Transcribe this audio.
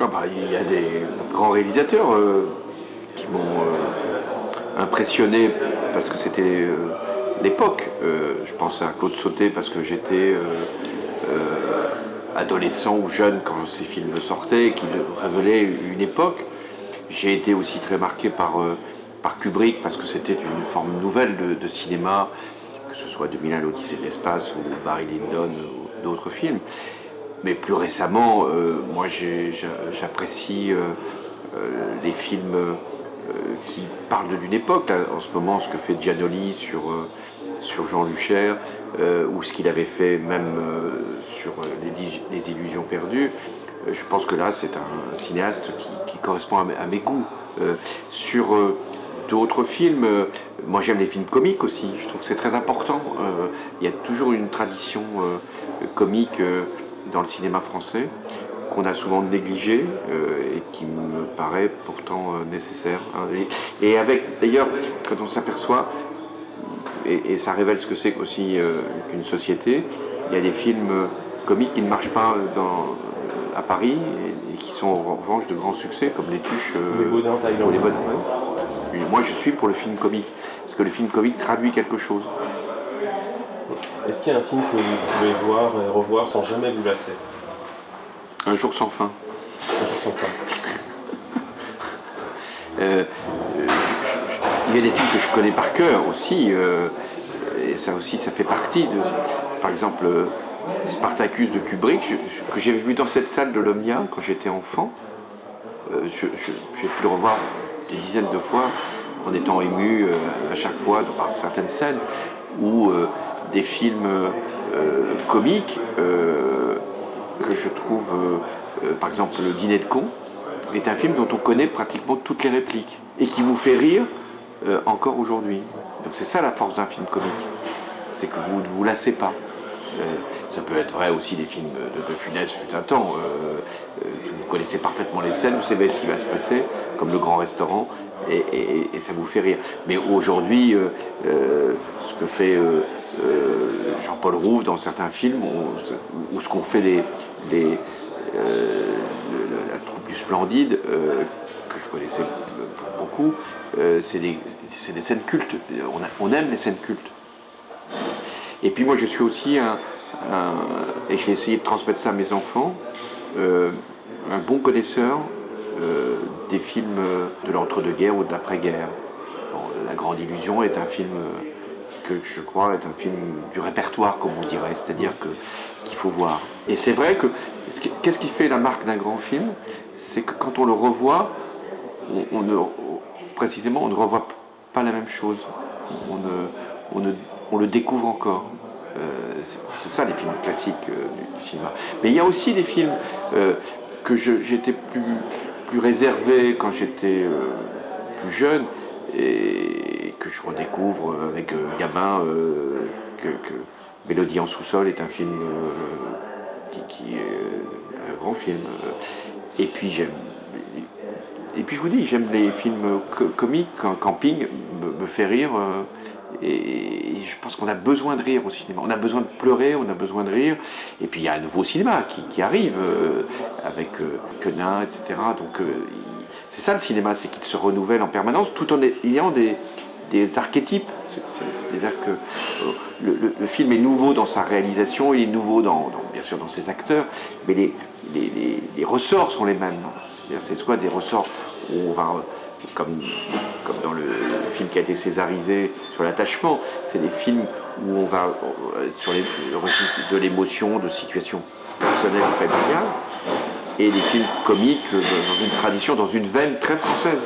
Ah bah, il y a des grands réalisateurs qui m'ont impressionné parce que c'était l'époque. Je pense à Claude Sautet parce que j'étais adolescent ou jeune quand ces films sortaient et qu'ils révélaient une époque. J'ai été aussi très marqué par Kubrick parce que c'était une forme nouvelle de cinéma, que ce soit 2001 l'Odyssée de l'espace ou Barry Lyndon ou d'autres films. Mais plus récemment, moi j'apprécie les films qui parlent d'une époque. Là, en ce moment, ce que fait Giannoli sur Jean Luchaire, ou ce qu'il avait fait même sur les Illusions perdues. Je pense que là, c'est un cinéaste qui correspond à mes goûts. Sur d'autres films, moi j'aime les films comiques aussi, je trouve que c'est très important. Il y a toujours une tradition comique dans le cinéma français qu'on a souvent négligé et qui me paraît pourtant nécessaire. Et avec, d'ailleurs, quand on s'aperçoit, et ça révèle ce que c'est aussi qu'une société, il y a des films comiques qui ne marchent pas à Paris et qui sont en revanche de grands succès, comme Les Tuches Les Baudins, par exemple. ou Les Baudins. Moi, je suis pour le film comique, parce que le film comique traduit quelque chose. Est-ce qu'il y a un film que vous pouvez voir et revoir sans jamais vous lasser? Un jour sans fin. Un jour sans fin. Il y a des films que je connais par cœur aussi, et ça aussi, ça fait partie de. Par exemple, Spartacus de Kubrick, que j'avais vu dans cette salle de l'Omnia quand j'étais enfant. J'ai pu le revoir des dizaines de fois en étant ému à chaque fois par certaines scènes, ou des films comiques que je trouve, par exemple, Le Dîner de cons est un film dont on connaît pratiquement toutes les répliques et qui vous fait rire encore aujourd'hui. Donc c'est ça la force d'un film comique, c'est que vous ne vous lassez pas. Ça peut être vrai aussi des films de Funès fut un temps. Vous connaissez parfaitement les scènes, vous savez ce qui va se passer, comme Le Grand Restaurant, et ça vous fait rire. Mais aujourd'hui, ce que fait Jean-Paul Rouve dans certains films, ou ce qu'ont fait la troupe du Splendide, que je connaissais beaucoup, c'est des scènes cultes. On aime les scènes cultes. Et puis moi je suis aussi et je vais essayer de transmettre ça à mes enfants, un bon connaisseur des films de l'entre-deux-guerres ou de l'après-guerre. Bon, La Grande Illusion est un film que je crois est un film du répertoire, comme on dirait, c'est-à-dire qu'il faut voir. Et c'est vrai que, qu'est-ce qui fait la marque d'un grand film? C'est que quand on le revoit, précisément, on ne revoit pas la même chose. On le découvre encore. C'est ça les films classiques du cinéma. Mais il y a aussi des films que j'étais plus réservé quand j'étais plus jeune et que je redécouvre avec Gabin, que Mélodie en sous-sol est un film qui est un grand film. Et puis je vous dis, j'aime les films comiques quand Camping me fait rire. Et je pense qu'on a besoin de rire au cinéma. On a besoin de pleurer, on a besoin de rire. Et puis il y a un nouveau cinéma qui arrive avec Quenin, etc. Donc c'est ça le cinéma, c'est qu'il se renouvelle en permanence tout en ayant des archétypes. C'est-à-dire que le film est nouveau dans sa réalisation, il est nouveau bien sûr dans ses acteurs, mais les ressorts sont les mêmes. C'est-à-dire c'est soit des ressorts où on va, comme dans le film qui a été césarisé sur l'attachement, c'est des films où on va sur le registre de l'émotion, de situation personnelle, familiale, et des films comiques dans une tradition, dans une veine très française.